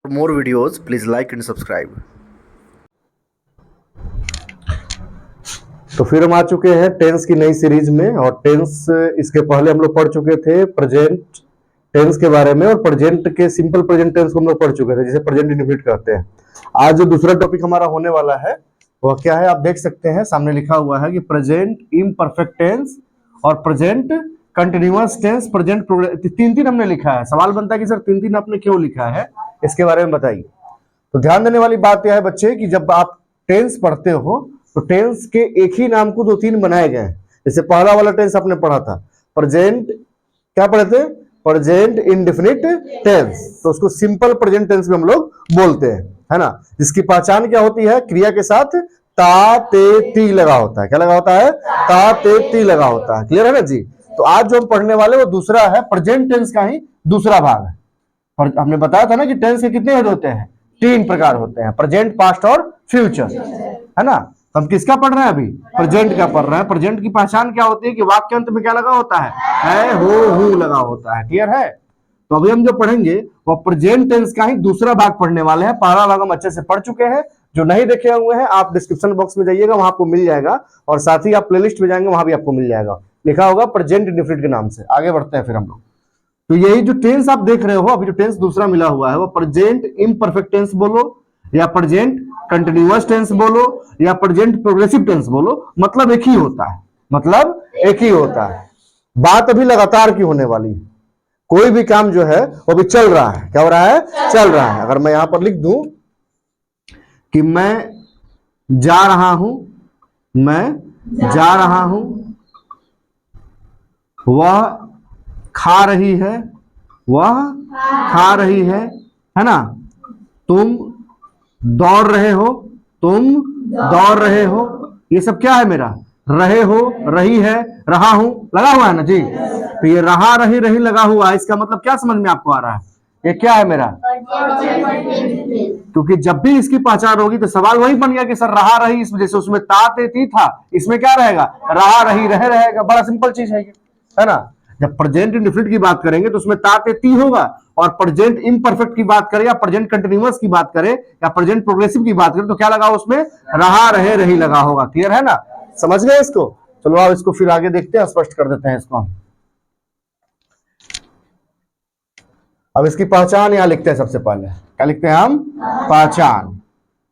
For more videos, please like and subscribe. तो फिर हम आ चुके हैं टेंस की नई सीरीज में। और टेंस इसके पहले हम लोग पढ़ चुके थे प्रेजेंट टेंस के बारे में, और प्रेजेंट के सिंपल प्रेजेंट टेंस को हम लोग पढ़ चुके थे, जिसे प्रेजेंट इंडेफिनिट कहते हैं। आज जो दूसरा टॉपिक हमारा होने वाला है वह क्या है, आप देख सकते हैं सामने लिखा हुआ है कि प्रेजेंट इम्परफेक्ट टेंस और present continuous tense, present progressive. तीन हमने लिखा है। सवाल बनता है कि सर तीन आपने क्यों लिखा है, इसके बारे में बताइए। तो ध्यान देने वाली बात यह है बच्चे कि जब आप टेंस पढ़ते हो तो टेंस के एक ही नाम को दो तीन बनाए गए हैं। जैसे पहला वाला टेंस आपने पढ़ा था प्रेजेंट, क्या पढ़े थे, प्रेजेंट इंडेफिनिट टेंस, तो उसको सिंपल प्रेजेंट टेंस में हम लोग बोलते हैं, है ना। जिसकी पहचान क्या होती है, क्रिया के साथ ता ते ती लगा होता है। क्या लगा होता है, ता ते ती लगा होता है। क्लियर है ना जी। तो आज जो हम पढ़ने वाले वो दूसरा है, प्रेजेंट टेंस का ही दूसरा भाग है। और हमने बताया था ना कि टेंस के कितने हेड होते हैं, तीन प्रकार होते हैं, प्रेजेंट, पास्ट और फ्यूचर, है ना। हम किसका पढ़ रहे हैं अभी, प्रेजेंट का पढ़ रहे हैं। प्रेजेंट की पहचान क्या होती है कि वाक्य अंत में क्या लगा होता है हो हूं लगा होता है। क्लियर है। तो अभी हम जो पढ़ेंगे वो प्रेजेंट टेंस का ही दूसरा भाग पढ़ने वाले हैं। पहला भाग हम अच्छे से पढ़ चुके हैं। जो नहीं देखे हुए हैं आप डिस्क्रिप्शन बॉक्स में जाइएगा, वहां आपको मिल जाएगा, और साथ ही आप प्लेलिस्ट में जाएंगे वहां भी आपको मिल जाएगा, लिखा होगा प्रेजेंट इंडेफिनिट के नाम से। आगे बढ़ते हैं फिर हम लोग। तो यही जो टेंस आप देख रहे हो, अभी जो टेंस दूसरा मिला हुआ है वो प्रेजेंट इम्परफेक्ट टेंस बोलो, या प्रेजेंट कंटिन्यूअस टेंस बोलो, या प्रेजेंट प्रोग्रेसिव टेंस बोलो, मतलब एक ही होता है, मतलब एक ही होता है। बात अभी लगातार की होने वाली है। कोई भी काम जो है वो अभी चल रहा है। क्या हो रहा है, चल रहा है। अगर मैं यहां पर लिख दूं कि मैं जा रहा हूं, मैं जा रहा हूं, वह खा रही है, वह खा रही है ना। तुम दौड़ रहे हो, तुम दौड़ रहे हो, ये सब क्या है मेरा, रहे हो, रही है, रहा हूं लगा हुआ है ना जी। तो ये रहा रही रही लगा हुआ है, इसका मतलब क्या समझ में आपको आ रहा है, ये क्या है मेरा, क्योंकि जब भी इसकी पहचान होगी तो सवाल वही बन गया कि सर रहा रही, इसमें जैसे उसमें ता ते ती था, इसमें क्या रहेगा, रहा रही रहे रहेगा। बड़ा सिंपल चीज है ना। जब प्रेजेंट इंडेफिनिट की बात करेंगे तो उसमें ता ते ती होगा, और प्रेजेंट इम्परफेक्ट की बात करें या प्रेजेंट कंटिन्यूअस की बात करें या प्रेजेंट प्रोग्रेसिव की बात करें तो क्या लगा उसमें, रहा रहे रही लगा होगा। क्लियर है ना, समझ गए इसको। चलो आप इसको फिर आगे देखते हैं, स्पष्ट कर देते हैं इसको। अब इसकी पहचान यहां लिखते हैं। सबसे पहले क्या लिखते हैं हम, पहचान।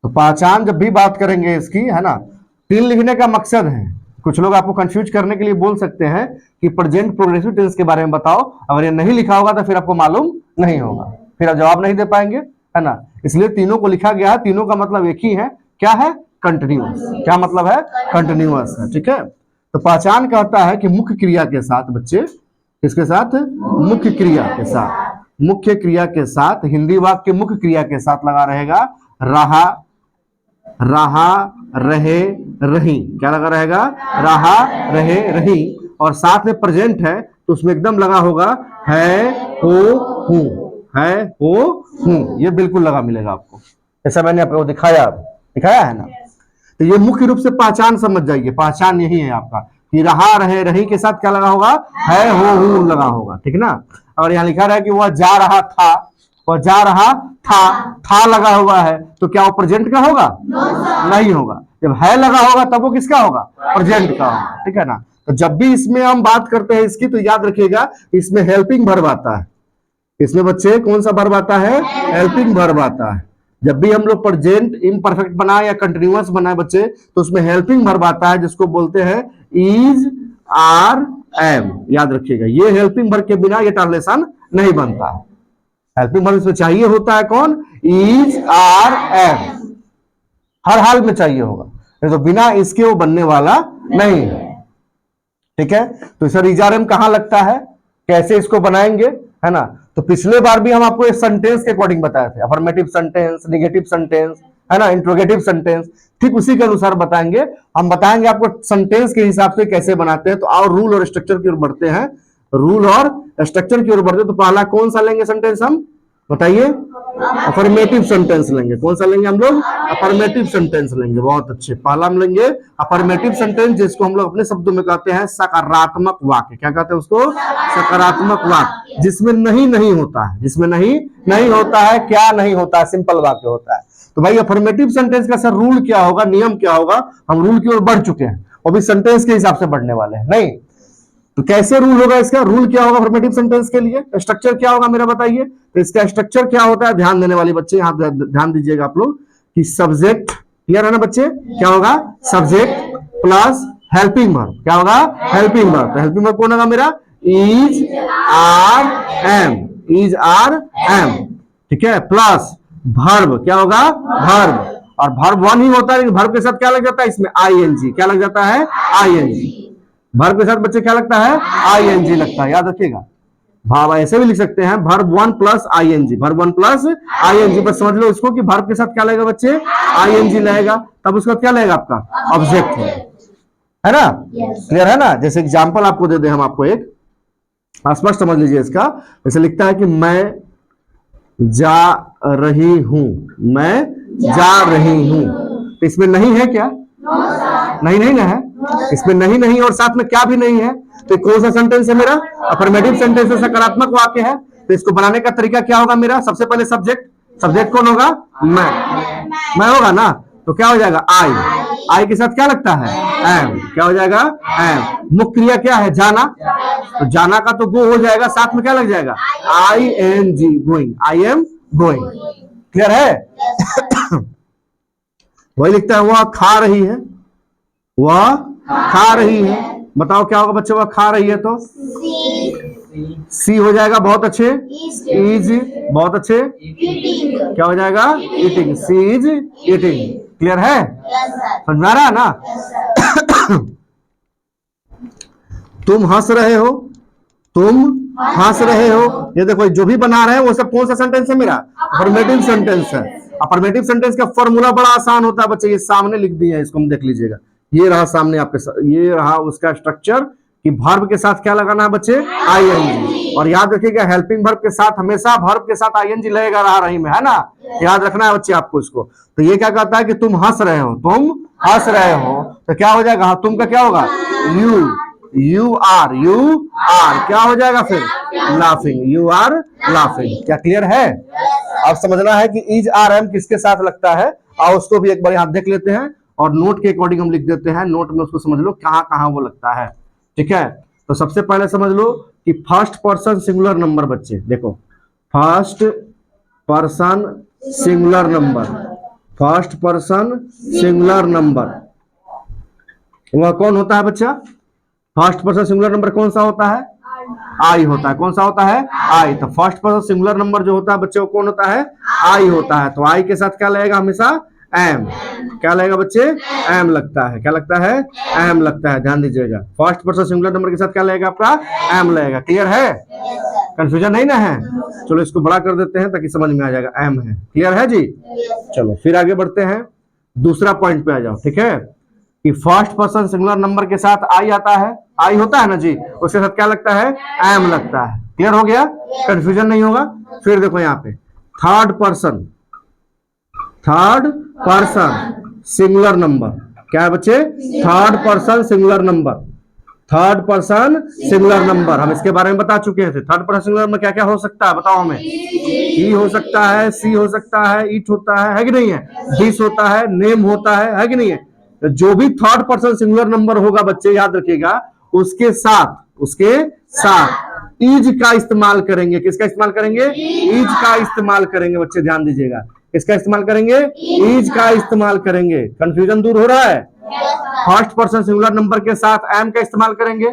तो पहचान जब भी बात करेंगे इसकी, है ना, तीन लिखने का मकसद है। कुछ लोग आपको कंफ्यूज करने के लिए बोल सकते हैं कि प्रेजेंट प्रोग्रेसिव टेंस के बारे में बताओ। अगर ये नहीं लिखा होगा तो फिर आपको मालूम नहीं होगा, फिर आप जवाब नहीं दे पाएंगे, है ना। इसलिए तीनों को लिखा गया है। तीनों का मतलब एक ही है, क्या है, कंटिन्यूअस। क्या मतलब है, कंटिन्यूअस है। ठीक है। तो पहचान कहता है कि मुख्य क्रिया के साथ, बच्चे किसके साथ, मुख्य क्रिया के साथ, मुख्य क्रिया के साथ, हिंदी वाक्य मुख्य क्रिया के साथ लगा रहेगा रहा, रहा रहे रही। क्या लगा रहेगा, रहा रहे रही, और साथ में प्रेजेंट है तो उसमें एकदम लगा होगा है हो हूं, है हो हूं, ये बिल्कुल लगा मिलेगा आपको, जैसा मैंने आपको दिखाया है ना। तो ये मुख्य रूप से पहचान समझ जाइए। पहचान यही है आपका कि रहा रहे रही के साथ क्या लगा होगा, है हो हूं लगा होगा। ठीक ना। और यहाँ लिखा रहा है कि वह जा रहा था, वह जा रहा था लगा हुआ है, तो क्या वो प्रेजेंट का होगा, नहीं होगा। जब है लगा होगा तब वो किसका होगा, प्रेजेंट का होगा। ठीक है ना। तो जब भी इसमें हम बात करते हैं इसकी, तो याद रखिएगा इसमें हेल्पिंग वर्ब आता है। इसमें बच्चे कौन सा वर्ब आता है, हेल्पिंग वर्ब आता है। जब भी हम लोग प्रेजेंट इम्परफेक्ट बनाए या कंटिन्यूअस बनाए बच्चे, तो उसमें हेल्पिंग वर्ब आता है, जिसको बोलते हैं इज, आर, एम। याद रखिएगा, ये हेल्पिंग वर्ब के बिना ये ट्रांसलेशन नहीं बनता है। हेल्पिंग वर्ब इसमें चाहिए होता है कौन, इज, आर, एम, हर हाल में चाहिए होगा, नहीं तो बिना इसके वो बनने वाला नहीं है। ठीक है। तो सर इज, आर, एम कहां लगता है, कैसे इसको बनाएंगे, है ना। तो पिछले बार भी हम आपको एक सेंटेंस के अकॉर्डिंग बताए थे, अफर्मेटिव सेंटेंस, नेगेटिव सेंटेंस, है ना, इंट्रोगेटिव सेंटेंस। ठीक उसी के अनुसार बताएंगे। हम बताएंगे आपको सेंटेंस के हिसाब से कैसे बनाते हैं। तो और रूल और स्ट्रक्चर की ओर बढ़ते हैं, रूल और स्ट्रक्चर की ओर बढ़ते हैं। तो पहला कौन सा लेंगे सेंटेंस हम, बताइए, अफर्मेटिव सेंटेंस लेंगे। कौन सा लेंगे हम लोग? अफर्मेटिव सेंटेंस लेंगे। बहुत अच्छे। पहला हम लेंगे अफर्मेटिव सेंटेंस, जिसको हम लोग अपने शब्दों में कहते हैं सकारात्मक वाक्य। क्या कहते हैं उसको? सकारात्मक वाक्य, जिसमें नहीं नहीं होता है। जिसमें नहीं नहीं होता है। क्या नहीं होता है? सिंपल वाक्य होता है। तो भाई अफर्मेटिव सेंटेंस का सर रूल क्या होगा, नियम क्या होगा? हम रूल की ओर बढ़ चुके हैं, और भी सेंटेंस के हिसाब से बढ़ने वाले हैं। नहीं तो कैसे रूल होगा इसका? रूल क्या होगा अफर्मेटिव सेंटेंस के लिए? स्ट्रक्चर क्या होगा मेरा बताइए। तो इसका स्ट्रक्चर क्या होता है? ध्यान देने वाले बच्चे यहाँ ध्यान दीजिएगा आप लोग कि सब्जेक्ट, क्लियर है ना बच्चे? क्या होगा? Subject plus helping verb. क्या होगा? Helping verb. तो हेल्पिंग वर्ब कौन होगा मेरा? Is, are, am. Is, are, am, ठीक है, प्लस वर्ब। क्या होगा? वर्ब। और वर्ब वन ही होता है, लेकिन वर्ब के साथ क्या लग जाता है इसमें? आईएनजी। क्या लग जाता है? आईएनजी। वर्ब के साथ बच्चे क्या लगता है? आईएनजी लगता है। याद रखिएगा, भाव ऐसे भी लिख सकते हैं, verb one plus ING. Verb one plus ING, बस समझ लो इसको कि वर्ब के साथ क्या लगेगा बच्चे? आईएनजी लगेगा। तब उसका क्या लगेगा? आपका ऑब्जेक्ट है ना? क्लियर है ना? जैसे एग्जांपल आपको दे दे हम आपको एक, स्पष्ट समझ लीजिए इसका। जैसे लिखता है कि मैं जा रही हूं। मैं जा रही हूं। तो इसमें नहीं है क्या? नहीं नहीं ना है। इसमें नहीं नहीं और साथ में क्या भी नहीं है। तो कौन सा सेंटेंस है मेरा? अफर्मेटिव सेंटेंस है, सकारात्मक वाक्य है। तो इसको बनाने का तरीका क्या होगा मेरा? सबसे पहले सब्जेक्ट। सब्जेक्ट कौन होगा? मैं होगा ना। तो क्या हो जाएगा? आई। आई के साथ क्या लगता है? एम। क्या हो जाएगा? एम। मुख्य क्रिया क्या है? जाना। तो जाना का तो गो हो जाएगा, साथ में क्या लग जाएगा? I N G, going. I am going. Clear है? वही लिखता है वह खा रही है। वह खा रही है। बताओ क्या होगा बच्चे? वह खा रही है तो सी हो जाएगा। बहुत अच्छे। इज, बहुत अच्छे। क्या हो जाएगा? Eating. She is eating. Clear है? समझ में आ रहा है ना? तुम हंस रहे हो। तुम हंस रहे हो। ये देखो जो भी बना रहे हैं वो सब कौन सा सेंटेंस है मेरा? अफर्मेटिव सेंटेंस है। अफर्मेटिव सेंटेंस का फॉर्मूला बड़ा आसान होता है बच्चे। ये सामने लिख दिए हैं, इसको हम देख लीजिएगा। ये रहा सामने आपके, ये रहा उसका स्ट्रक्चर कि वर्ब के साथ क्या लगाना है बच्चे? आईएनजी। और याद रखिएगा हेल्पिंग वर्ब के साथ हमेशा वर्ब के साथ आईएनजी लगेगा रहा रही में, है ना? याद रखना है बच्चे आपको इसको। तो ये क्या कहता है कि तुम हंस रहे हो। तुम हंस रहे हो तो क्या हो जाएगा? तुम का क्या होगा? You. You are. You are क्या हो जाएगा फिर? लाफिंग। You are laughing. क्या क्लियर है? अब समझना है कि इज, आर, एम किसके साथ लगता है, और उसको भी एक बार यहां देख लेते हैं और नोट के अकॉर्डिंग हम लिख देते हैं। नोट में उसको समझ लो कहां कहां वो लगता है। ठीक है? तो सबसे पहले समझ लो कि फर्स्ट पर्सन सिंगुलर नंबर। बच्चे देखो, first person singular number. First person singular number वह कौन होता है बच्चा? फर्स्ट पर्सन सिंगुलर नंबर कौन सा होता है? आई होता है। कौन सा होता है? आई। तो फर्स्ट पर्सन सिंगुलर नंबर जो होता है बच्चे वो कौन होता है? आई होता है। तो आई के साथ क्या लगेगा हमेशा? एम। क्या लगेगा बच्चे? एम लगता है। क्या लगता है? एम लगता है। ध्यान दीजिएगा, फर्स्ट पर्सन सिंगुलर नंबर के साथ क्या लगेगा आपका? एम लगेगा। क्लियर है? कंफ्यूजन नहीं ना है? चलो इसको बड़ा कर देते हैं ताकि समझ में आ जाएगा। एम है। क्लियर है जी? चलो फिर आगे बढ़ते हैं, दूसरा पॉइंट पे आ जाओ। ठीक है? कि फर्स्ट पर्सन सिंगुलर नंबर के साथ आई आता है। आई होता है ना जी, उसके साथ क्या लगता है? एम लगता है। क्लियर हो गया? कंफ्यूजन नहीं होगा। फिर देखो यहाँ पे थर्ड पर्सन सिंगुलर नंबर क्या है बच्चे? Third person singular number. Third person singular number हम इसके बारे में बता चुके थे। थर्ड पर्सन सिंगुलर में क्या क्या हो सकता है बताओ हमें? ई हो सकता है, सी हो सकता है, इट होता है कि नहीं है? दिस होता है, नेम होता है कि नहीं है? जो भी थर्ड पर्सन सिंगुलर नंबर होगा बच्चे याद रखिएगा, उसके साथ इज का इस्तेमाल करेंगे। किसका इस्तेमाल करेंगे? इज का इस्तेमाल करेंगे बच्चे। ध्यान दीजिएगा, किसका इस्तेमाल करेंगे? इज का इस्तेमाल करेंगे। कंफ्यूजन दूर हो रहा है? फर्स्ट पर्सन सिंगुलर नंबर के साथ एम का इस्तेमाल करेंगे।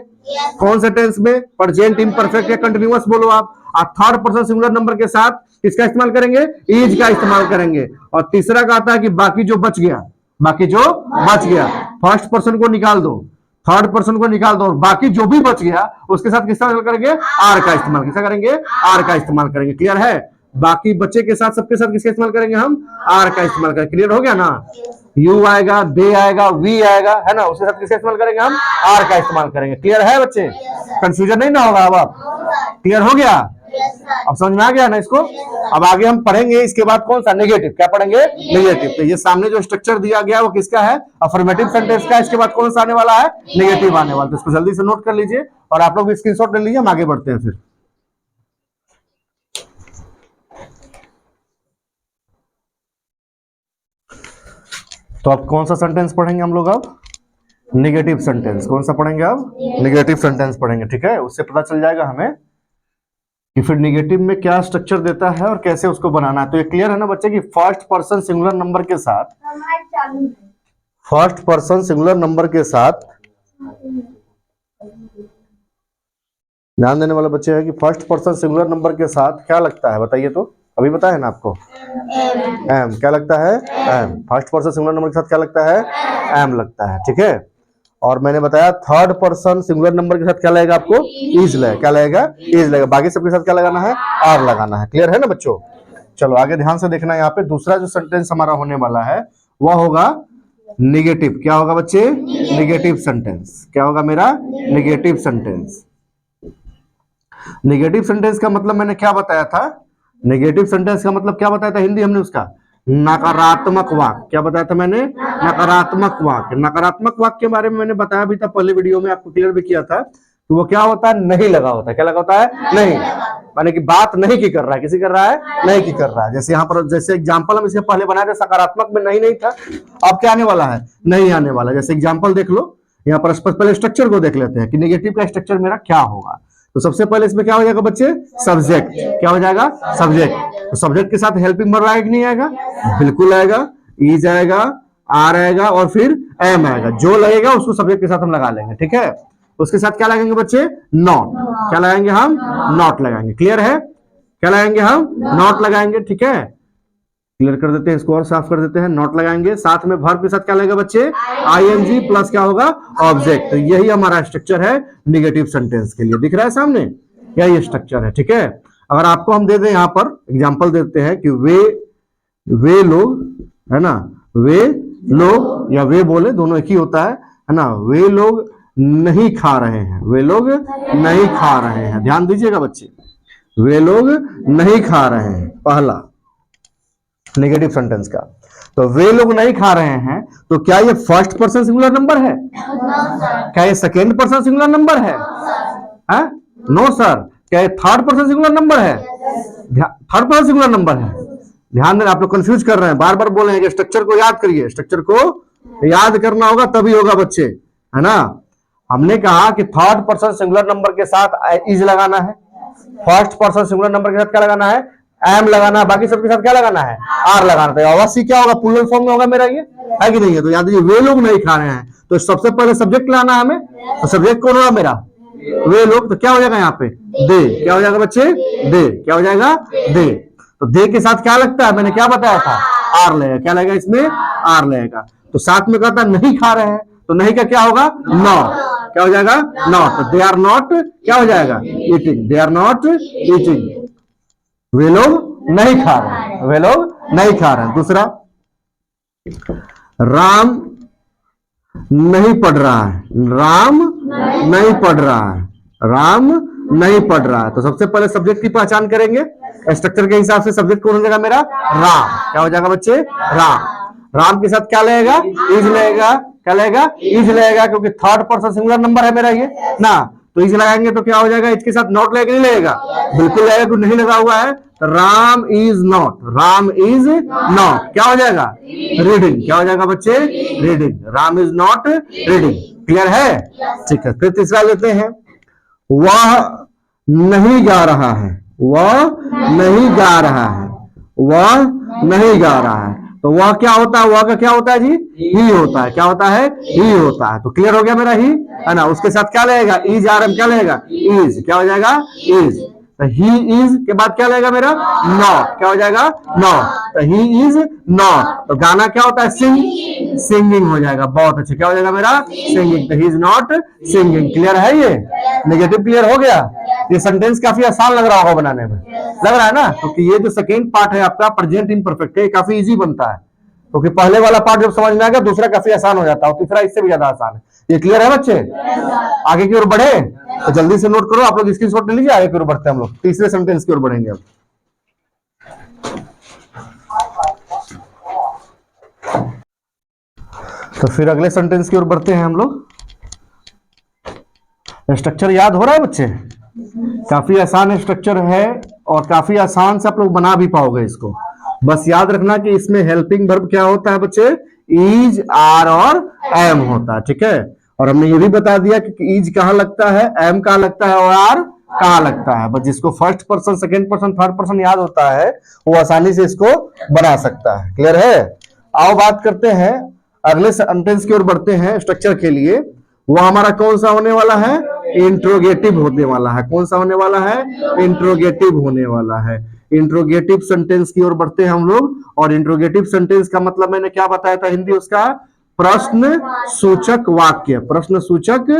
कौन से टेंस में? प्रेजेंट, इम्परफेक्ट या कंटिन्यूअस बोलो आप। थर्ड पर्सन सिंगुलर नंबर के साथ किसका इस्तेमाल करेंगे? इज का इस्तेमाल करेंगे। और तीसरा का आता है कि बाकी जो बच गया, फर्स्ट पर्सन को निकाल दो, थर्ड पर्सन को निकाल दो, और बाकी जो भी बच गया उसके साथ किसका इस्तेमाल करेंगे? आर का इस्तेमाल। किसका करेंगे? आर का इस्तेमाल करेंगे। क्लियर है? बाकी बच्चे के साथ सबके साथ किसका इस्तेमाल करेंगे हम? आर का इस्तेमाल करेंगे। क्लियर हो गया ना? यू आएगा, दे आएगा, वी आएगा, है ना, उसके साथ किसका इस्तेमाल करेंगे हम? आर का इस्तेमाल करेंगे। क्लियर है बच्चे? कंफ्यूजन नहीं ना होगा? अब आप क्लियर हो गया? अब समझ में आ गया ना इसको? अब आगे हम पढ़ेंगे इसके बाद कौन सा? नेगेटिव। क्या पढ़ेंगे? नेगेटिव। तो ये सामने जो स्ट्रक्चर दिया गया वो किसका है? अफर्मेटिव सेंटेंस का। इसके बाद कौन सा आने वाला है? नेगेटिव आने वाला। तो इसको जल्दी से नोट कर लीजिए और आप लोग भी स्क्रीनशॉट ले लीजिए। हम आगे बढ़ते हैं फिर। तो अब कौन सा सेंटेंस पढ़ेंगे हम लोग? अब नेगेटिव सेंटेंस। कौन सा पढ़ेंगे? अब नेगेटिव सेंटेंस पढ़ेंगे। ठीक है, उससे पता चल जाएगा हमें कि फिर नेगेटिव में क्या स्ट्रक्चर देता है और कैसे उसको बनाना है। तो ये क्लियर है ना बच्चे कि फर्स्ट पर्सन सिंगुलर नंबर के साथ, फर्स्ट पर्सन सिंगुलर नंबर के साथ ध्यान देने वाला बच्चे है कि फर्स्ट पर्सन सिंगुलर नंबर के साथ क्या लगता है? बताइए तो। अभी बताया ना आपको, एम। क्या लगता है? Am. First person singular number के साथ क्या लगता है? एम लगता है। ठीक है, और मैंने बताया थर्ड पर्सन सिंगुलर नंबर के साथ क्या लगेगा आपको? इज लगेगा। क्या लगेगा? इज लगेगा। बाकी सबके साथ क्या लगाना है? आर लगाना है। क्लियर है ना बच्चों? चलो आगे ध्यान से देखना। यहाँ पे दूसरा जो सेंटेंस हमारा होने वाला है वह होगा निगेटिव। क्या होगा बच्चे? Negative sentence. क्या होगा मेरा? Negative sentence. निगेटिव सेंटेंस का मतलब मैंने क्या बताया था? नेगेटिव सेंटेंस का मतलब क्या बताया था हिंदी हमने उसका? नकारात्मक वाक्य। क्या बताया था मैंने? नकारात्मक वाक्य। नकारात्मक वाक्य के बारे में मैंने बताया भी था पहले वीडियो में, आपको क्लियर भी किया था। तो वो क्या होता है? नहीं लगा होता है। क्या लगा होता है? नहीं, माने कि बात नहीं की कर रहा है। किसी कर रहा है? नहीं की कर रहा है। जैसे यहाँ पर जैसे एग्जांपल हम इसके पहले बनाए थे, सकारात्मक में नहीं नहीं था, अब क्या आने वाला है? नहीं आने वाला। जैसे एग्जांपल देख लो यहाँ पर। पहले स्ट्रक्चर को देख लेते हैं कि नेगेटिव का स्ट्रक्चर मेरा क्या होगा। तो सबसे पहले इसमें क्या हो जाएगा बच्चे? सब्जेक्ट। क्या हो जाएगा? सब्जेक्ट। तो सब्जेक्ट के साथ हेल्पिंग वर्ब आएगा कि नहीं आएगा? बिल्कुल आएगा। इज आएगा, आर आएगा और फिर एम आएगा। जो लगेगा उसको सब्जेक्ट के साथ हम लगा लेंगे। ठीक है, उसके साथ क्या लगाएंगे बच्चे? नॉट। क्या लगाएंगे हम? नॉट लगाएंगे। क्लियर है? क्या लगाएंगे हम? नॉट लगाएंगे। ठीक है, क्लियर कर देते हैं इसको और साफ कर देते हैं। नॉट लगाएंगे, साथ में वर्ब के साथ क्या लगेगा बच्चे? आईएनजी प्लस क्या होगा? ऑब्जेक्ट। तो यही हमारा स्ट्रक्चर है नेगेटिव सेंटेंस के लिए। दिख रहा है सामने? यही स्ट्रक्चर है। ठीक है, अगर आपको हम दे दें यहाँ पर एग्जांपल देते हैं कि वे लोग, है ना, वे लोग या वे बोले दोनों एक ही होता है ना। वे लोग नहीं खा रहे हैं। वे लोग नहीं खा रहे हैं। ध्यान दीजिएगा बच्चे, वे लोग नहीं खा रहे हैं पहला नेगेटिव सेंटेंस का। तो वे लोग नहीं खा रहे हैं, तो क्या ये फर्स्ट पर्सन सिंगुलर नंबर है? क्या ये सेकेंड पर्सन सिंगुलर नंबर है? No sir. क्या ये थर्ड पर्सन सिंगुलर नंबर है? थर्ड पर्सन सिंगुलर नंबर है। ध्यान देना, आप लोग कंफ्यूज कर रहे हैं, बार बार बोल रहे हैं कि स्ट्रक्चर को याद करिए। स्ट्रक्चर को याद करना होगा तभी होगा बच्चे, है ना। हमने कहा कि थर्ड पर्सन सिंगुलर नंबर के साथ इज लगाना है, फर्स्ट पर्सन सिंगुलर नंबर के साथ क्या लगाना है? एम लगाना है, बाकी सबके साथ क्या लगाना है? आर लगाना है। अवश्य क्या होगा? प्लूरल फॉर्म में होगा मेरा, ये है कि नहीं है? तो याद दीजिए, वे लोग नहीं खा रहे हैं, तो सबसे पहले सब्जेक्ट लाना है हमें। तो सब्जेक्ट कौन होगा मेरा? वे लोग। तो क्या हो जाएगा यहाँ पे? दे। क्या हो जाएगा बच्चे? दे। क्या हो जाएगा? दे। तो दे के साथ क्या लगता है? मैंने क्या बताया था? आर लगेगा। क्या लगेगा इसमें? आर लगेगा। तो साथ में कहता नहीं खा रहे हैं, तो नहीं का क्या होगा? नॉट। क्या हो जाएगा? नॉट। तो दे आर नॉट क्या हो जाएगा? Eating. They are not eating. वे लोग नहीं खा रहे हैं। वे लोग नहीं खा रहे हैं। दूसरा, राम नहीं पढ़ रहा है। राम नहीं पढ़ रहा है। राम नहीं पढ़ रहा है। तो सबसे पहले सब्जेक्ट की पहचान करेंगे। स्ट्रक्चर के हिसाब से सब्जेक्ट कौन हो जाएगा मेरा? राम। क्या हो जाएगा बच्चे? राम। राम के साथ क्या लगेगा? इज लगेगा। क्या लगेगा? इज लगेगा, क्योंकि थर्ड पर्सन सिंगुलर नंबर है मेरा ये ना। तो इज लगाएंगे तो क्या हो जाएगा? इसके साथ नॉट लगेगा नहीं लगेगा? बिल्कुल लगेगा, तो नहीं लगा हुआ है। तो Ram is not. Ram is not क्या हो जाएगा? रीडिंग। क्या हो जाएगा बच्चे? Reading. Ram is not reading. Clear है? ठीक है, फिर तीसरा लेते हैं। वह नहीं गा रहा है। वह नहीं गा रहा है। वह नहीं गा रहा है। तो वह क्या होता है? वह का क्या होता है जी? ही होता है। क्या होता है? ही होता है। तो क्लियर हो गया मेरा ही, है ना। उसके साथ क्या लगेगा? इज आर एम क्या लगेगा? इज। क्या हो जाएगा? इज। तो ही इज के बाद क्या लगेगा मेरा? नॉट। क्या हो जाएगा? नॉट। तो ही इज नॉट। तो गाना क्या होता है? सिंग। सिंगिंग हो जाएगा। बहुत अच्छे। क्या हो जाएगा मेरा? सिंगिंग। तो he is not singing. Clear है? ये नेगेटिव क्लियर हो गया। ये सेंटेंस काफी आसान लग रहा होगा बनाने में, लग रहा है ना, क्योंकि ये जो सेकेंड पार्ट है आपका प्रेजेंट इम्परफेक्ट है, काफी इजी बनता है क्योंकि पहले वाला पार्ट जब समझ में आ गया दूसरा काफी आसान हो जाता है और तीसरा इससे भी ज्यादा आसान है। ये क्लियर है बच्चे? आगे की ओर बढ़े तो जल्दी से नोट करो, आप लोग स्क्रीनशॉट ले लीजिए, आगे की ओर बढ़ते हैं हम लोग, तीसरे सेंटेंस की ओर बढ़ेंगे अब। तो फिर अगले सेंटेंस की ओर बढ़ते हैं हम लोग। स्ट्रक्चर याद हो रहा है बच्चे? काफी आसान स्ट्रक्चर है और काफी आसान से आप लोग बना भी पाओगे इसको। बस याद रखना कि इसमें हेल्पिंग वर्ब क्या होता है बच्चे? इज, आर और एम होता है, ठीक है। और हमने ये भी बता दिया कि इज कहां लगता है, एम कहां लगता है और आर कहां लगता है। बस जिसको first person, second person, third person याद होता है वो आसानी से इसको बना सकता है। क्लियर है? आओ बात करते हैं अगले सेंटेंस की ओर बढ़ते हैं स्ट्रक्चर के लिए। वो हमारा कौन सा होने वाला है? इंट्रोगेटिव होने वाला है। कौन सा होने वाला है? इंट्रोगेटिव होने वाला है। इंट्रोगेटिव सेंटेंस की ओर बढ़ते हैं हम लोग। और इंट्रोगेटिव सेंटेंस का मतलब मैंने क्या बताया था हिंदी उसका? प्रश्न सूचक वाक्य। प्रश्न सूचक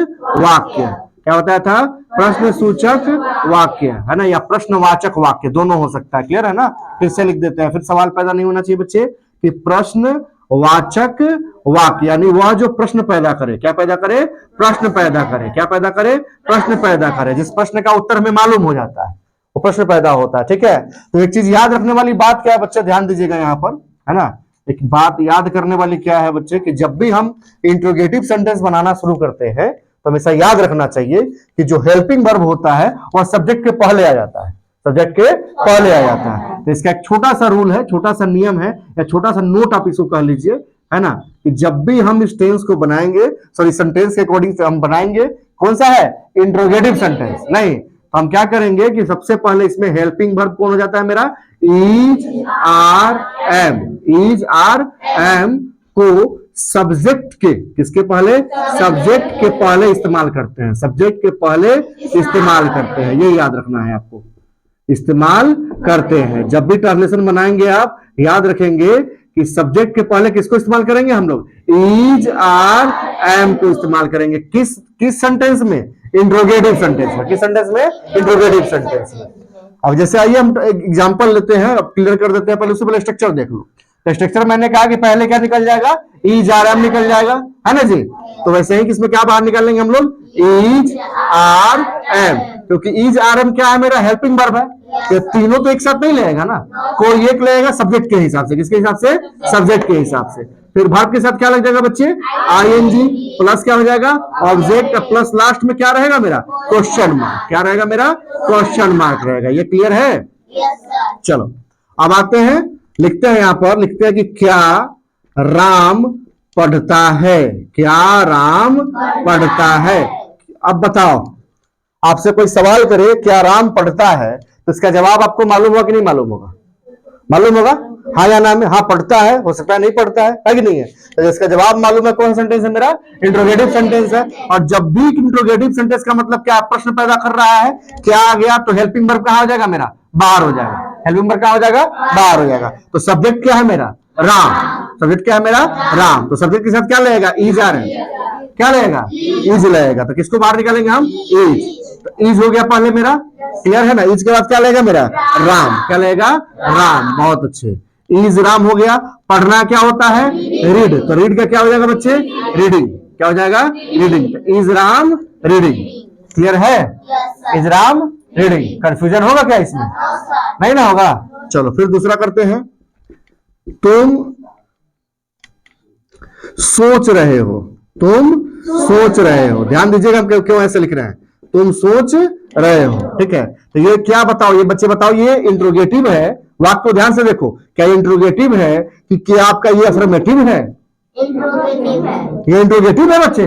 वाक्य क्या बताया था? प्रश्न सूचक वाक्य, है ना, या प्रश्नवाचक वाक्य, दोनों हो सकता है। क्लियर है ना? फिर से लिख देते हैं, फिर सवाल पैदा नहीं होना चाहिए बच्चे, कि प्रश्न वाचक वाक्य, यानी वह जो प्रश्न पैदा करे। क्या पैदा करे? प्रश्न पैदा करे। क्या पैदा करे? प्रश्न पैदा करे। जिस प्रश्न का उत्तर हमें मालूम हो जाता है वो प्रश्न पैदा होता है, ठीक है। तो एक चीज याद रखने वाली बात क्या है बच्चे, ध्यान दीजिएगा यहाँ पर, है ना। एक बात याद करने वाली क्या है बच्चे, कि जब भी हम इंट्रोगेटिव सेंटेंस बनाना शुरू करते हैं तो हमेशा याद रखना चाहिए कि जो हेल्पिंग वर्ब होता है वह सब्जेक्ट के पहले आ जाता है। सब्जेक्ट के पहले आ जाता है। तो इसका एक छोटा सा रूल है, छोटा सा नियम है, या छोटा सा नोट आप इसको कह लीजिए, है ना, कि जब भी हम इस टेंस को बनाएंगे, सॉरी सेंटेंस के अकॉर्डिंग हम बनाएंगे, कौन सा है? Interrogative sentence. नहीं तो हम क्या करेंगे कि सबसे पहले इसमें हेल्पिंग वर्ब कौन हो जाता है मेरा? Is, are, am. Is, are, am को सब्जेक्ट के, किसके पहले? सब्जेक्ट के पहले इस्तेमाल करते हैं। सब्जेक्ट के पहले इस्तेमाल करते हैं, ये याद रखना है आपको। इस्तेमाल करते हैं। जब भी ट्रांसलेशन बनाएंगे आप याद रखेंगे कि सब्जेक्ट के पहले किसको इस्तेमाल करेंगे हम लोग? इज, आर, एम को इस्तेमाल करेंगे। किस सेंटेंस में? इंट्रोगेटिव सेंटेंस में। किस सेंटेंस में? इंट्रोगेटिव सेंटेंस में। अब जैसे आइए हम एग्जांपल लेते हैं, अब क्लियर कर देते हैं। पहले उससे पहले स्ट्रक्चर देख लो। तो स्ट्रक्चर मैंने कहा कि पहले क्या निकल जाएगा? इज, आर, एम निकल जाएगा, है ना जी। तो वैसे ही किसमें क्या बाहर निकाल लेंगे हम लोग? इज, आर, एम, क्योंकि इज, आर, एम क्या है? मेरा हेल्पिंग वर्ब है। ये तीनों तो एक साथ नहीं लेगा ना, कोई एक लेगा सब्जेक्ट के हिसाब से। किसके हिसाब से? सब्जेक्ट के हिसाब से। फिर वर्ब के साथ क्या लग जाएगा बच्चे? आईएनजी प्लस क्या हो जाएगा? ऑब्जेक्ट प्लस लास्ट में क्या रहेगा मेरा? Question mark. क्या रहेगा मेरा? क्वेश्चन मार्क रहेगा। ये क्लियर है? चलो अब आते हैं, लिखते हैं यहां पर, लिखते हैं कि क्या राम पढ़ता है। क्या राम पढ़ता है? अब बताओ, आपसे कोई सवाल करे क्या राम पढ़ता है, तो इसका जवाब आपको मालूम होगा कि नहीं मालूम होगा? मालूम होगा, हाँ या ना में? हाँ पढ़ता है, हो सकता है नहीं पढ़ता है कि नहीं है। तो इसका जवाब मालूम है। कौन सेंटेंस है मेरा? इंट्रोगेटिव सेंटेंस है। और जब भी इंट्रोगेटिव सेंटेंस का मतलब क्या? प्रश्न पैदा कर रहा है। क्या आ गया? तो हेल्पिंग वर्ब कहां हो जाएगा मेरा? बाहर हो जाएगा। हेल्पिंग वर्ब कहां हो जाएगा? बाहर हो जाएगा। तो सब्जेक्ट क्या है मेरा? राम। सब्जेक्ट क्या है मेरा? राम। तो सब्जेक्ट के साथ क्या लगेगा? Is, are, am. क्या लगेगा? इज लगेगा। तो किसको बाहर निकालेंगे हम? इज। तो इज हो गया पहले मेरा, क्लियर है ना। इज के बाद क्या लगेगा मेरा? राम। क्या लगेगा? राम। बहुत अच्छे। इज राम हो गया। पढ़ना क्या होता है? रीड। तो रीड का क्या हो जाएगा बच्चे? रीडिंग। क्या हो जाएगा? Reading. Is Ram reading. Clear है? Is Ram reading. कंफ्यूजन होगा क्या इसमें? नहीं ना होगा। चलो फिर दूसरा करते हैं। तुम सोच रहे हो। तुम सोच रहे हो। ध्यान दीजिएगा क्यों ऐसे लिख रहे हैं। तुम सोच रहे हो, ठीक है। तो ये क्या बताओ, ये बच्चे बताओ, ये इंट्रोगेटिव है। वाक्य को ध्यान से देखो, क्या ये इंट्रोगेटिव है कि क्या आपका ये अफर्मेटिव है? इंट्रोगेटिव है। ये इंट्रोगेटिव है बच्चे।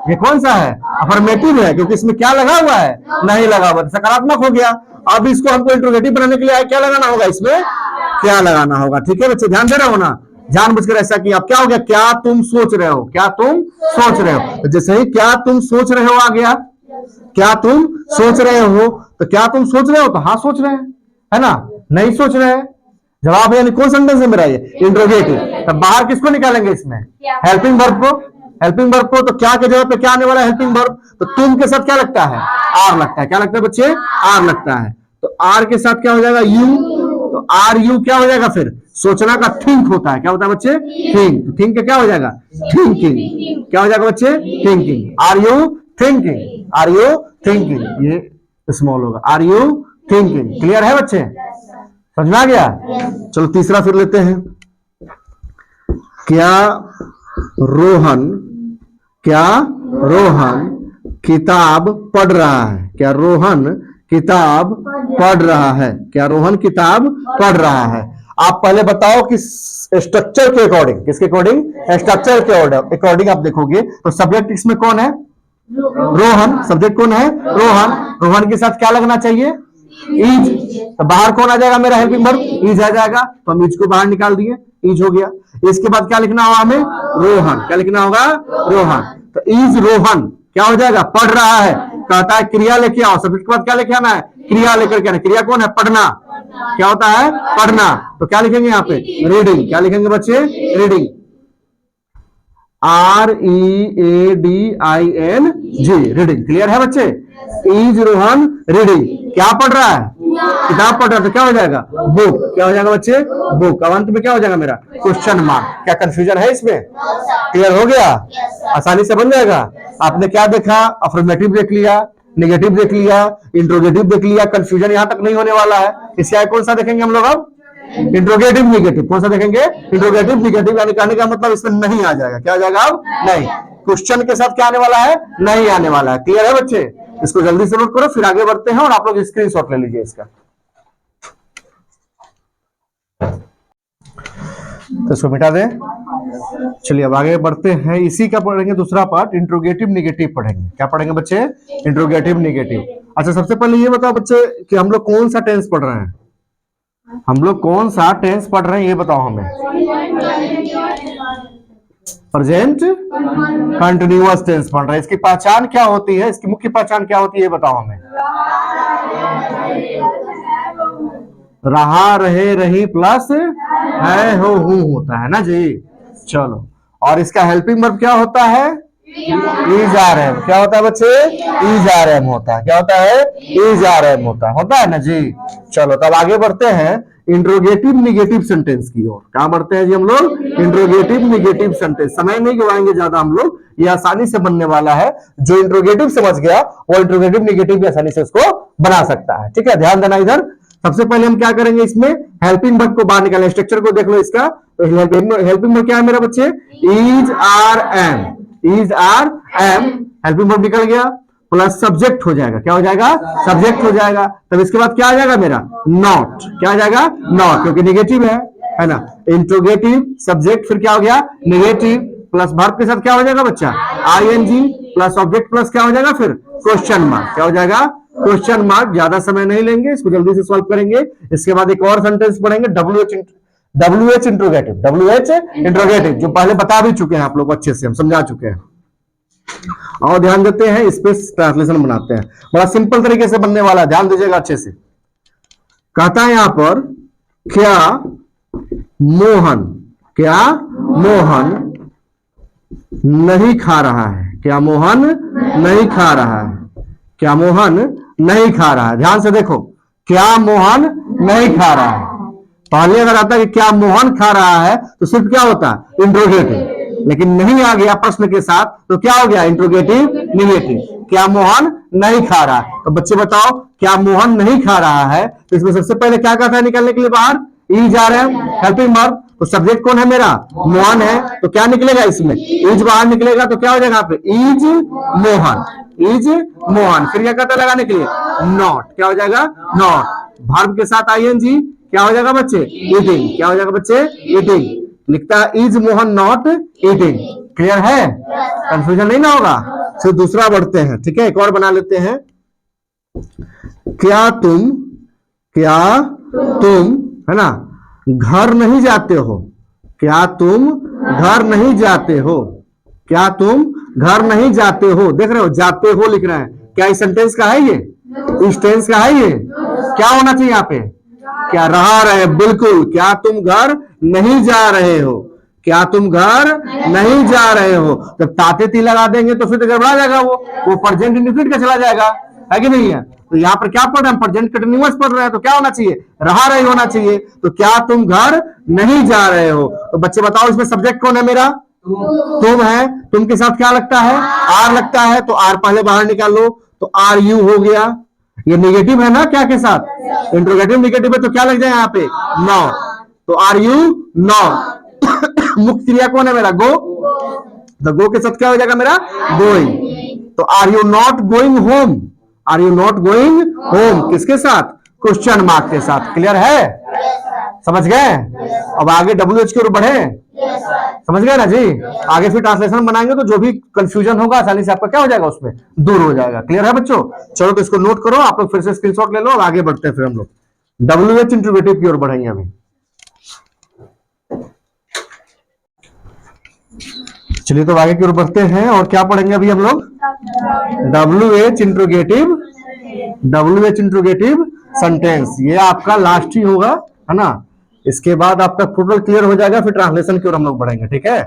ये कौन सा है? अफर्मेटिव है, क्योंकि इसमें क्या लगा हुआ है? नहीं लगा हुआ, सकारात्मक हो गया। अब इसको हमको इंट्रोगेटिव बनाने के लिए क्या लगाना होगा? इसमें क्या लगाना होगा? ठीक है बच्चे, ध्यान दे रहे हो ना, जानबूझकर ऐसा किया। अब क्या हो गया? क्या तुम सोच रहे हो। क्या तुम सोच रहे हो। तो जैसे ही क्या तुम सोच रहे हो आ गया, क्या तुम सोच रहे हो, तो क्या तुम सोच रहे हो, तो हाँ सोच रहे हैं, है ना, नहीं सोच रहे हैं। जवाब है, यानी कौन सेंटेंस है मेरा? ये इंट्रोगेटिव। तब बाहर किसको निकालेंगे इसमें? हेल्पिंग वर्ब को। हेल्पिंग वर्ब को, तो क्या के जगह पे क्या आने वाला है? Helping verb. तो तुम के साथ क्या लगता है? आर लगता है। क्या लगता है बच्चे? आर लगता है। तो आर के साथ क्या हो जाएगा? यू। तो आर यू क्या हो जाएगा फिर? सोचना का थिंक होता है, क्या होता है बच्चे? थिंक। थिंक का क्या हो जाएगा? थिंकिंग। क्या हो जाएगा बच्चे? Thinking. Are you thinking? Are you thinking, ये स्मॉल होगा। Are you thinking? क्लियर है बच्चे? समझ में आ गया? चलो तीसरा फिर लेते हैं। क्या रोहन किताब पढ़ रहा है? क्या रोहन किताब पढ़ रहा है? क्या रोहन किताब पढ़ रहा है? आप पहले बताओ कि स्ट्रक्चर के अकॉर्डिंग, किसके अकॉर्डिंग? स्ट्रक्चर के अकॉर्डिंग आप देखोगे तो सब्जेक्ट इसमें कौन है? रोहन। सब्जेक्ट कौन है? रोहन। रोहन के साथ क्या लगना चाहिए? ईज। तो बाहर कौन आ जाएगा मेरा? हेल्पिंग वर्ब ईज आ जाएगा, तो हम ईज को बाहर निकाल दिए, ईज हो गया। इसके बाद क्या लिखना होगा हमें? रोहन। क्या लिखना होगा? रोहन। तो ईज रोहन क्या हो जाएगा? पढ़ रहा है। कहता है क्रिया लेके आओ, सब्जेक्ट के बाद क्या लेके आना है? क्रिया लेकर के आना। क्रिया कौन है? पढ़ना। क्या होता है? पढ़ना। तो क्या लिखेंगे यहाँ पे? रीडिंग। क्या लिखेंगे बच्चे? रीडिंग। READING, reading. क्लियर है बच्चे? इज रोहन रीडिंग, क्या पढ़ रहा है? किताब पढ़ रहा है। तो क्या हो जाएगा? बुक। क्या हो जाएगा बच्चे? बुक। अब अंत में क्या हो जाएगा मेरा? Question mark. क्या कंफ्यूजन है इसमें? क्लियर हो गया? आसानी से बन जाएगा। आपने क्या देखा? अफर्मेटिव देख लिया, नेगेटिव देख लिया, इंट्रोगेटिव देख लिया, कंफ्यूजन यहां तक नहीं होने वाला है। इसके आगे कौन सा देखेंगे हम लोग? अब इंट्रोगेटिव निगेटिव। कौन सा देखेंगे? Interrogative negative. यानी कहने का मतलब इसमें नहीं आ जाएगा। क्या आ जाएगा? अब नहीं। क्वेश्चन के साथ क्या आने वाला है? नहीं आने वाला है। क्लियर है बच्चे? इसको जल्दी से नोट करो, फिर आगे बढ़ते हैं और आप लोग स्क्रीनशॉट ले लीजिए इसका। तो इसको मिटा दें। चलिए अब आगे बढ़ते हैं। इसी का पढ़ेंगे दूसरा पार्ट, इंट्रोगेटिव निगेटिव पढ़ेंगे। क्या पढ़ेंगे बच्चे? Interrogative negative. अच्छा, सबसे पहले ये बताओ बच्चे कि हम लोग कौन सा टेंस पढ़ रहे हैं? हम लोग कौन सा टेंस पढ़ रहे हैं ये बताओ हमें। प्रेजेंट कंटिन्यूअस टेंस पढ़ रहे हैं। इसकी पहचान क्या होती है? इसकी मुख्य पहचान क्या होती है ये बताओ हमें। रहा, रहे, रही प्लस है, हो, हूं होता है ना जी। चलो, और इसका हेल्पिंग वर्ब क्या होता है? Is are am. क्या होता है बच्चे? इज आर एम होता है। क्या होता है? इज आर एम होता है ना जी। चलो तब आगे बढ़ते हैं इंट्रोगेटिव निगेटिव सेंटेंस की ओर। कहां बढ़ते हैं जी हम लोग? Interrogative negative sentence. समय नहीं गवाएंगे ज्यादा हम लोग, ये आसानी से बनने वाला है। जो इंट्रोगेटिव समझ गया वो इंट्रोगेटिव निगेटिव भी आसानी से उसको बना सकता है। ठीक है, ध्यान देना इधर। सबसे पहले हम क्या करेंगे? इसमें हेल्पिंग वर्ब को बाहर निकालें। स्ट्रक्चर को देख लो इसका। तो हेल्पिंग वर्ब क्या है मेरा बच्चे? Is are am. Is are am helping verb निकल गया, प्लस सब्जेक्ट हो जाएगा। क्या हो जाएगा? सब्जेक्ट हो जाएगा। तब इसके बाद क्या आ जाएगा मेरा? नॉट। क्या आ जाएगा? नॉट, क्योंकि निगेटिव है ना। इंट्रोगेटिव सब्जेक्ट, फिर क्या हो गया? निगेटिव, प्लस वर्ब के साथ क्या हो जाएगा बच्चा? ING प्लस ऑब्जेक्ट प्लस क्या हो जाएगा? फिर क्वेश्चन मार्क। क्या हो जाएगा? Question mark. ज्यादा समय नहीं लेंगे, इसको जल्दी से सॉल्व करेंगे। इसके बाद एक और सेंटेंस पढ़ेंगे, WH इंट्रोगेटिव। WH इंट्रोगेटिव जो पहले बता भी चुके हैं आप लोग, अच्छे से हम समझा चुके हैं। और ध्यान देते हैं, इस पे ट्रांसलेशन बनाते हैं। बड़ा सिंपल तरीके से बनने वाला है, ध्यान दीजिएगा अच्छे से। कहता है यहां पर, क्या मोहन नहीं खा रहा है? क्या मोहन नहीं खा रहा है? क्या मोहन नहीं खा रहा है? ध्यान से देखो, क्या मोहन नहीं खा रहा है। पहले अगर आता है कि क्या मोहन खा रहा है तो सिर्फ क्या होता है? इंट्रोगेटिव। लेकिन नहीं आ गया प्रश्न के साथ तो क्या हो गया? Interrogative negative. क्या मोहन नहीं खा रहा है? तो बच्चे बताओ, क्या मोहन नहीं खा रहा है? तो इसमें सबसे पहले क्या कहता है निकालने के लिए बाहर? इज आ रहे हैं, हेल्पिंग वर्ब। तो सब्जेक्ट कौन है मेरा? मोहन है। तो क्या निकलेगा इसमें? इज बाहर निकलेगा। तो क्या हो जाएगा यहाँ पे? इज मोहन। इज मोहन। फिर क्या कहता है लगाने के लिए? नॉट। क्या हो जाएगा? नॉट। वर्ब के साथ ING। क्या हो जाएगा बच्चे? ईटिंग। क्या हो जाएगा बच्चे? ईटिंग। लिखता है is Mohan not eating. Clear है? कंफ्यूजन नहीं ना होगा। फिर दूसरा बढ़ते हैं। ठीक है, एक और बना लेते हैं। क्या तुम है ना घर नहीं जाते हो? क्या तुम घर नहीं जाते हो? क्या तुम घर नहीं जाते हो? देख रहे हो, जाते हो लिख रहे हैं। क्या इस सेंटेंस का है ये? इस टेंस का है ये? क्या होना चाहिए यहाँ पे? क्या रहा रहे? बिल्कुल। क्या तुम घर नहीं जा रहे हो? क्या तुम घर नहीं जा रहे हो? जब ताते ती लगा देंगे तो फिर तो गड़बड़ा जाएगा, वो प्रेजेंट इंडेफिनिट का चला जाएगा, है कि नहीं है? तो यहाँ पर क्या पढ़ रहे हैं, प्रेजेंट कंटिन्यूअस पढ़ रहे हैं, तो क्या होना चाहिए, रहा रही होना चाहिए। तो क्या तुम घर नहीं जा रहे हो? तो बच्चे बताओ इसमें सब्जेक्ट कौन है मेरा, तुम है। तुम के साथ क्या लगता है, आर लगता है, तो आर पहले बाहर निकाल लो, तो आर यू हो गया। ये नेगेटिव है ना क्या के साथ, इंट्रोगेटिव नेगेटिव है, तो क्या लग जाए यहाँ पे, नॉट, तो आर यू नॉट। मुख्य क्रिया कौन है मेरा, गो, तो गो के साथ क्या हो जाएगा मेरा, गोइंग। तो are you not going home, are you not going home किसके साथ, क्वेश्चन मार्क के साथ। क्लियर है, समझ गए? अब आगे WH की ओर बढ़े, समझ गए ना जी? आगे फिर ट्रांसलेशन बनाएंगे तो जो भी कंफ्यूजन होगा आसानी से आपका क्या हो जाएगा, उसमें दूर हो जाएगा। क्लियर है बच्चों? चलो तो इसको नोट करो, आप लोग फिर से स्क्रीनशॉट ले लो, और आगे बढ़ते हैं फिर हम लोग WH इंट्रोगेटिव की ओर बढ़ेंगे अभी। चलिए तो आगे की ओर बढ़ते हैं, और क्या पढ़ेंगे अभी हम लोग, WH interrogative, WH interrogative sentence. ये आपका लास्ट ही होगा, है ना? इसके बाद आपका टोटल क्लियर हो जाएगा, फिर ट्रांसलेशन की ओर हम लोग बढ़ेंगे। ठीक है,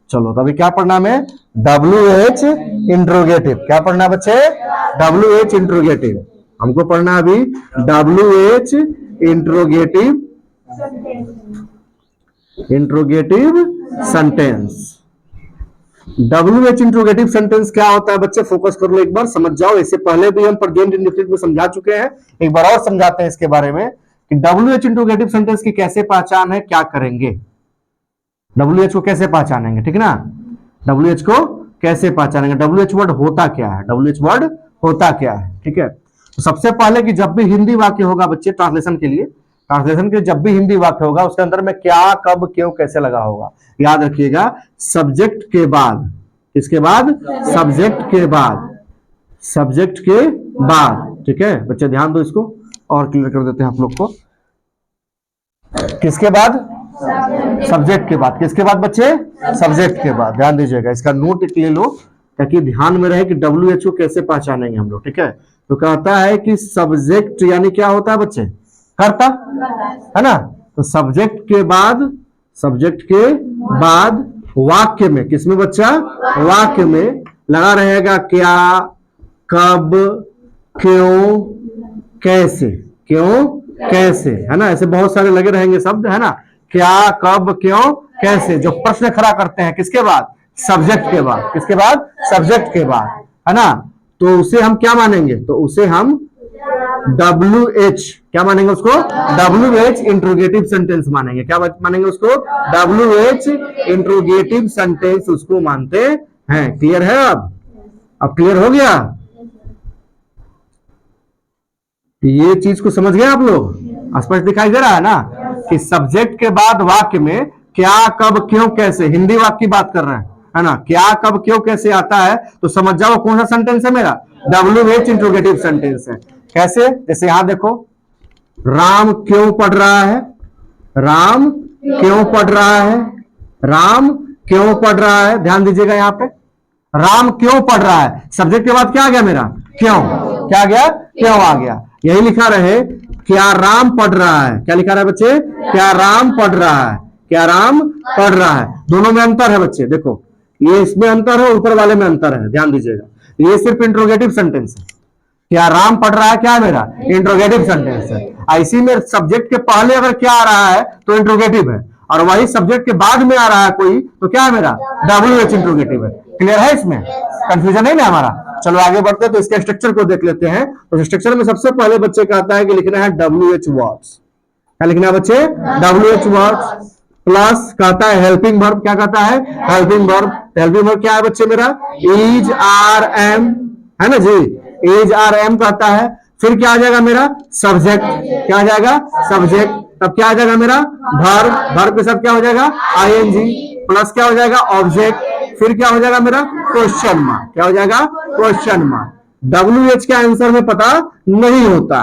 चलो तो अभी क्या पढ़ना है, WH इंट्रोगेटिव। क्या पढ़ना है बच्चे, WH इंट्रोगेटिव। हमको पढ़ना है अभी WH interrogative, interrogative sentence. WH interrogative sentence क्या होता है बच्चे, फोकस कर लो एक बार, समझ जाओ। इससे पहले भी हम प्रेजेंट इंडेफिनिट में समझा चुके हैं, एक बार और समझाते हैं इसके बारे में कि WH इंट्रोगेटिव सेंटेंस की कैसे पहचान है, क्या करेंगे, WH को कैसे पहचानेंगे, ठीक ना? WH को कैसे पहचानेंगे, WH वर्ड होता क्या है, WH वर्ड होता क्या है, ठीक है? तो सबसे पहले कि जब भी हिंदी वाक्य होगा बच्चे, ट्रांसलेशन के लिए, ट्रांसलेशन के जब भी हिंदी वाक्य होगा उसके अंदर में क्या, कब, क्यों, कैसे लगा होगा, याद रखिएगा, सब्जेक्ट के बाद, किसके बाद, सब्जेक्ट के बाद, सब्जेक्ट के बाद। ठीक है बच्चे, ध्यान दो इसको और क्लियर कर देते हैं आप लोग को। किसके बाद, सब्जेक्ट के बाद। किसके बाद बच्चे, सब्जेक्ट के बाद। ध्यान दीजिएगा, इसका नोट ले लो ताकि ध्यान में रहे कि WH को कैसे पहचानेंगे हम लोग। ठीक है, तो कहता है कि सब्जेक्ट यानी क्या होता है बच्चे, कर्ता, है ना? तो सब्जेक्ट के बाद, सब्जेक्ट के बाद वाक्य में, किसमें बच्चा, वाक्य में लगा रहेगा क्या, कब, क्यों, कैसे, क्यों, कैसे, है ना? ऐसे बहुत सारे लगे रहेंगे शब्द, है ना? क्या, कब, क्यों, कैसे, जो प्रश्न खड़ा करते हैं किसके बाद, सब्जेक्ट के बाद। किसके बाद, सब्जेक्ट के बाद, है ना? तो उसे हम क्या मानेंगे, तो उसे हम WH क्या मानेंगे, उसको WH इंट्रोगेटिव सेंटेंस मानेंगे। क्या मानेंगे उसको, WH इंट्रोगेटिव सेंटेंस उसको मानते हैं। क्लियर है? अब क्लियर हो गया? ये चीज को समझ गए आप लोग? स्पष्ट दिखाई दे रहा है ना कि सब्जेक्ट के बाद वाक्य में क्या, कब, क्यों, कैसे, हिंदी वाक्य की बात कर रहे हैं, है ना? क्या, कब, क्यों, कैसे आता है तो समझ जाओ कौन सा सेंटेंस है मेरा, WH इंट्रोगेटिव सेंटेंस है। कैसे, जैसे यहां देखो, राम क्यों पढ़ रहा है, राम क्यों पढ़ रहा है, राम क्यों पढ़ रहा है। ध्यान दीजिएगा, यहां पे राम क्यों पढ़ रहा है, सब्जेक्ट के बाद क्या आ गया मेरा, क्यों, क्या आ गया, क्यों आ गया। यही लिखा रहे, क्या राम पढ़ रहा है, क्या लिखा रहा है बच्चे, क्या राम पढ़ रहा है, क्या राम पढ़ रहा है। दोनों में अंतर है बच्चे, देखो ये इसमें अंतर है, ऊपर वाले में अंतर है, ध्यान दीजिएगा। ये सिर्फ इंट्रोगेटिव सेंटेंस है, क्या राम पढ़ रहा है, क्या है मेरा, इंट्रोगेटिव सेंटेंस है। इसी में सब्जेक्ट के पहले अगर क्या आ रहा है तो इंट्रोगेटिव है, और वही सब्जेक्ट के बाद में आ रहा है कोई तो क्या है मेरा, WH इंट्रोगेटिव है। क्लियर है? इसमें कंफ्यूजन नहीं ना हमारा। चलो आगे बढ़ते हैं, तो इसके स्ट्रक्चर को देख लेते हैं। तो स्ट्रक्चर में सबसे पहले बच्चे कहता है कि लिखना है WH वर्ड्स। क्या लिखना है बच्चे, WH वर्ड्स प्लस कहता है हेल्पिंग वर्ब। क्या कहता है, हेल्पिंग वर्ब। हेल्पिंग वर्ब क्या है बच्चे मेरा, इज, आर, एम, है ना जी, इज, आर, एम कहता है। फिर क्या आ जाएगा मेरा, सब्जेक्ट। क्या आ जाएगा, सब्जेक्ट। तब क्या आ जाएगा मेरा, वर्ब। वर्ब के साथ क्या हो जाएगा, ING प्लस क्या हो जाएगा, ऑब्जेक्ट। फिर क्या हो जाएगा मेरा, क्वेश्चन मार्क। क्या हो जाएगा, क्वेश्चन मार्क। WH का आंसर में पता नहीं होता।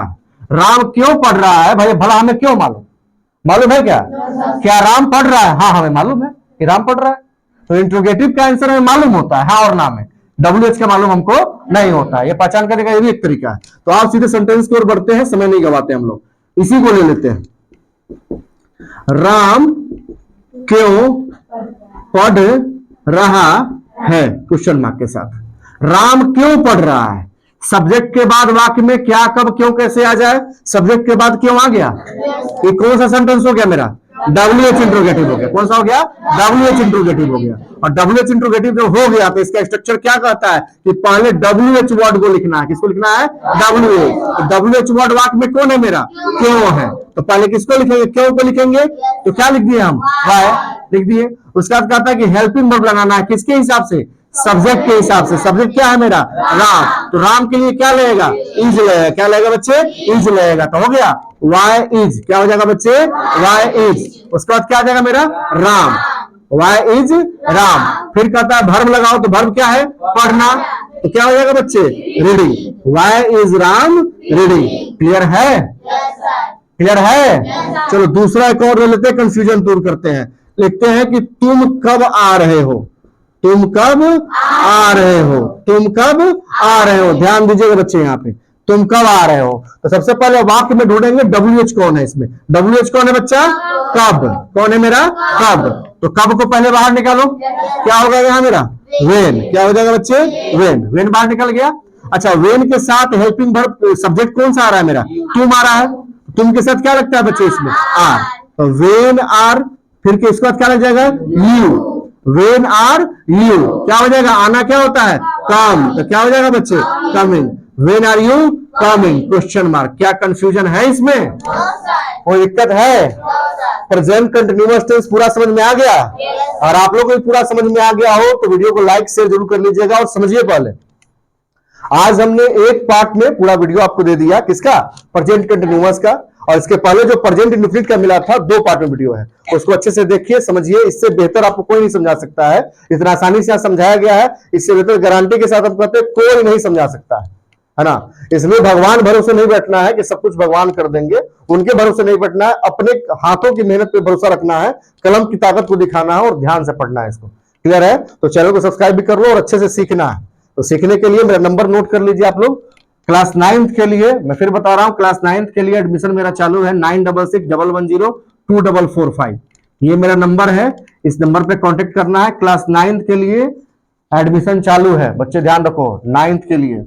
राम क्यों पढ़ रहा है, भाई भला हमें क्यों मालूम, मालूम है क्या, क्या राम पढ़ रहा है, हाँ हमें मालूम है कि राम पढ़ रहा है। तो इंट्रोगेटिव का आंसर हमें मालूम होता है, हाँ और नाम है। WH का मालूम हमको नहीं होता है। ये पहचान करने का ये भी एक तरीका है। तो आप सीधे सेंटेंस की ओर बढ़ते हैं, समय नहीं गवाते हम लोग, इसी को ले लेते हैं। राम क्यों पढ़ रहा है, क्वेश्चन मार्क के साथ। राम क्यों पढ़ रहा है, सब्जेक्ट के बाद वाक्य में क्या, कब, क्यों, कैसे आ जाए। सब्जेक्ट के बाद क्यों आ गया, ये कौन सा सेंटेंस हो गया मेरा, WH इंट्रोगेटिव हो गया। कौन सा हो गया, WH इंट्रोगेटिव हो गया। और WH इंट्रोगेटिव जब हो गया तो इसका स्ट्रक्चर क्या कहता है कि पहले WH वर्ड को लिखना है। किसको लिखना है, WH। तो WH वर्ड वाक्य में कौन है मेरा, क्यों है। तो पहले किसको लिखेंगे, क्यों को लिखेंगे। तो क्या लिख दिए हम, वाई लिख दिए। उसके बाद कहता है कि हेल्पिंग वर्ब लगाना है, किसके हिसाब से, सब्जेक्ट के हिसाब से। सब्जेक्ट क्या है मेरा, राम। तो राम के लिए क्या लगेगा, इज लगेगा। क्या लगेगा बच्चे, इज लगेगा। तो हो गया वाई इज, क्या हो जाएगा बच्चे, वाई इज। उसके बाद क्या आ जाएगा मेरा, राम, वाई इज राम। फिर कहता है भर्ब लगाओ, तो भर्ब क्या है, पढ़ना। तो क्या हो जाएगा बच्चे, reading, why is Ram reading. Clear है, क्लियर है। चलो दूसरा एक और ले लेते हैं, कंफ्यूजन दूर करते हैं। लिखते हैं कि तुम कब आ रहे हो, तुम कब आ रहे हो, तुम कब आ रहे हो। ध्यान दीजिएगा बच्चे यहाँ पे, तुम कब आ रहे हो। तो सबसे पहले वाक्य में ढूंढेंगे WH कौन है इसमें। WH कौन है बच्चा, कब। कौन है मेरा, कब। तो कब को पहले बाहर निकालो, क्या होगा यहाँ मेरा, वेन। क्या हो जाएगा बच्चे, वेन। वेन बाहर निकल गया। अच्छा, वेन के साथ हेल्पिंग वर्ब सब्जेक्ट कौन सा आ रहा है मेरा, तुम आ रहा है। तुम के साथ क्या लगता है बच्चे इसमें, आर। तो वेन आर, फिर के इसके बाद क्या लग जाएगा, यू। वेन आर यू, क्या हो जाएगा, आना क्या होता है, कम। तो क्या हो जाएगा बच्चे, coming. When are you coming, question mark. क्या कंफ्यूजन है इसमें, कोई दिक्कत है। प्रेजेंट कंटिन्यूअस टेंस पूरा समझ में आ गया। और आप लोग को भी पूरा समझ में आ गया हो तो वीडियो को लाइक शेयर जरूर कर लीजिएगा। और समझिए पहले, आज हमने एक पार्ट में पूरा वीडियो आपको दे दिया, किसका, प्रेजेंट कंटिन्यूअस का। और इसके पहले जो प्रेजेंट इंडेफिनिट का मिला था, 2 पार्ट में वीडियो है, उसको अच्छे से देखिए, समझिए। इससे बेहतर आपको कोई नहीं समझा सकता है, इतना आसानी से समझाया गया है। इससे बेहतर गारंटी के साथ हम कहते हैं कोई नहीं समझा सकता है ना। इसलिए भगवान भरोसे नहीं बैठना है कि सब कुछ भगवान कर देंगे, उनके भरोसे नहीं बैठना है। अपने हाथों की मेहनत पे भरोसा रखना है, कलम की ताकत को दिखाना है और ध्यान से पढ़ना है इसको। क्लियर है। तो चैनल को सब्सक्राइब भी कर लो और अच्छे से सीखना है। तो सीखने के लिए मेरा नंबर नोट कर लीजिए आप लोग। क्लास 9th के लिए मैं फिर बता रहा हूं, क्लास 9th के लिए एडमिशन मेरा चालू है 9661102445। ये मेरा नंबर है, इस नंबर पे कांटेक्ट करना है। क्लास 9th के लिए एडमिशन चालू है बच्चे, ध्यान रखो, 9th के लिए।